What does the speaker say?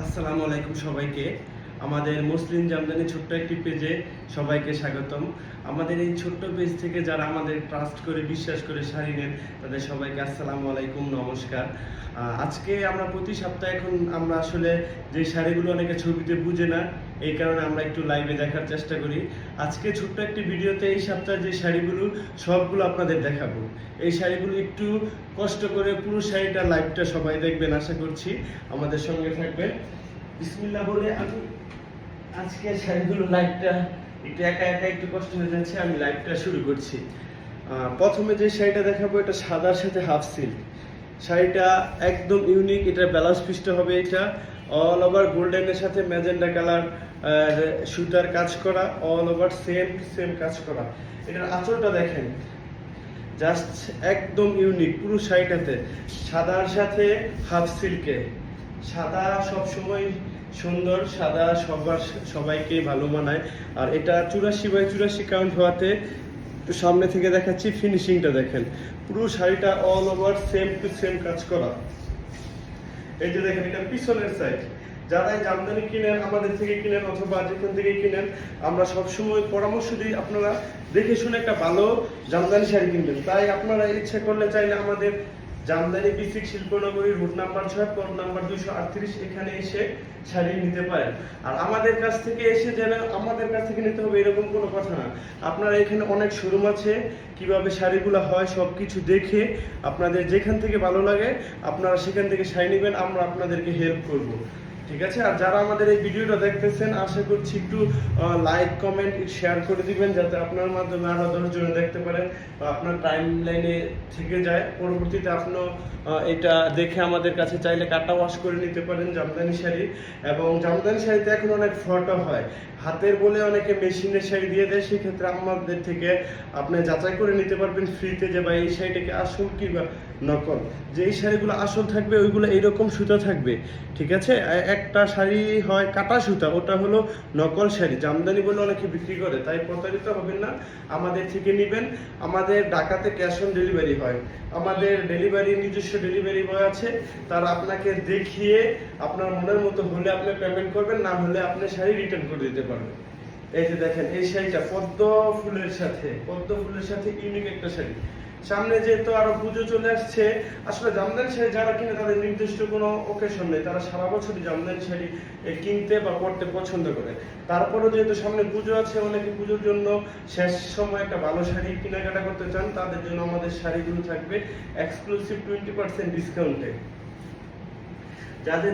আসসালামু আলাইকুম সবাইকে। আমাদের মুসলিম জামদানি ছোট্ট একটি পেজে সবাইকে স্বাগতম। আমাদের এই ছোট্ট পেজ থেকে যারা আমাদের ট্রাস্ট করে বিশ্বাস করে শাড়ি নেন তাদের সবাইকে আসসালামু আলাইকুম, নমস্কার। আজকে আমরা প্রতি সপ্তাহে এখন আমরা আসলে যে শাড়িগুলো অনেকে ছবিতে বুঝে না, এই কারণে আমরা একটু লাইভে দেখার চেষ্টা করি। আজকে ছোট্ট একটি ভিডিওতে এই সপ্তাহে যে শাড়িগুলো সবগুলো আপনাদের দেখাবো। এই শাড়িগুলো একটু কষ্ট করে পুরো শাড়িটা লাইভটা সবাই দেখবেন আশা করছি, আমাদের সঙ্গে থাকবেন। বিসমিল্লাহ বলে আমি আজকে শাড়িগুলো লাইভটা একটু একা একা একটু কষ্ট হয়ে যাচ্ছে, আমি লাইভটা শুরু করছি। প্রথমে যে শাড়িটা দেখাবো এটা সাদার সাথে হাফ সিল্ক। শাড়িটা একদম ইউনিক, এটা ব্লাউজ পিসটা হবে এটা অল ওভার গোল্ডেনের সাথে ম্যাজেন্ডা কালার সুতার কাজ করা, all over same to same কাজ করা। এটার আঁচলটা দেখেন, জাস্ট একদম ইউনিক পুরো শাড়িটাতে সাদার সাথে হাফ সিল্কে। সাদা সবসময় সুন্দর, সাদা সবাইকে ভালো মানায়। আর এটা 84/84 কাউন্ট হওয়াতে একটু সামনে থেকে দেখাচ্ছি, ফিনিশিংটা দেখেন, পুরো শাড়িটা all over same to same কাজ করা। এই যে দেখেন, এটা পিছনের সাইড। যারা জামদানি কিনেন আমাদের থেকে কিনেন অথবা যেখান থেকে কিনেন, আমরা সবসময় পরামর্শ দিই আপনারা দেখে শুনে একটা ভালো জামদানি শাড়ি কিনবেন। তাই আপনারা ইচ্ছা করলে চাইলে আমাদের জামদানি বিসিক শিল্পনগরী রুট নাম্বার 6 প্লট নাম্বার 238 এখানে এসে শাড়ি নিতে পারেন। আর আমাদের কাছ থেকে এসে যেন আমাদের কাছ থেকে নিতে হবে এরকম কোনো কথা না। আপনারা এখানে অনেক শোরুম আছে, কিভাবে শাড়িগুলো হয় সবকিছু দেখে আপনাদের যেখান থেকে ভালো লাগে আপনারা সেখান থেকে শাড়ি নেবেন, আমরা আপনাদেরকে হেল্প করব। ঠিক আছে? আর যারা আমাদের এই ভিডিওটা দেখতেছেন আশা করছি একটু লাইক কমেন্ট শেয়ার করে দিবেন, যাতে আপনার মাধ্যমে আরো 10 জন দেখতে পারে বা আপনার টাইম লাইনে থেকে যায়। পরবর্তীতে আপনি এটা দেখে আমাদের কাছে চাইলে কাটা ওয়াশ করে নিতে পারেন জামদানি শাড়ি। এবং জামদানি শাড়িতে এখন অনেক ফটো হয়, হাতের বলে অনেকে মেশিনের শাড়ি দিয়ে দেয়, সেক্ষেত্রে আমাদের থেকে আপনি যাচাই করে নিতে পারবেন ফ্রিতে যে ভাই এই শাড়িটাকে আসল কি বা নকল। যে এই শাড়িগুলো আসল থাকবে ওইগুলো এইরকম সুতা থাকবে, ঠিক আছে? একটা শাড়ি হয় কাটা সুতা, ওটা হলো নকল শাড়ি। জামদানি বলে অনেকে বিক্রি করে, তাই প্রতারিত হবেন না, আমাদের থেকে নেবেন। আমাদের ঢাকাতে ক্যাশ অন ডেলিভারি হয়, আমাদের ডেলিভারি নিজস্ব ডেলিভারি বয় আছে, তারা আপনাকে দেখিয়ে আপনার মনের মতো হলে আপনি পেমেন্ট করবেন, না হলে আপনি শাড়ি রিটার্ন করে দিতে পারবেন। এই যে দেখেন, এই শাড়িটা পদ্ম ফুলের সাথে ইউনিক একটা শাড়ি। সামনে যেহেতু আরো পুজো চলে আসছে, আসলে জামদানি শাড়ি যারা কিনে তাদের নির্দিষ্ট কোনো ওকেশন নেই, তারা সারা বছরই জামদানি শাড়ি কিনতে বা পরতে পছন্দ করে। তারপরেও যেহেতু সামনে পুজো আছে, অনেকে পুজোর জন্য শেষ সময় একটা ভালো শাড়ি কেনাকাটা করতে চান, তাদের জন্য আমাদের শাড়িগুলো থাকবে এক্সক্লুসিভ 20% ডিসকাউন্টে। যাদের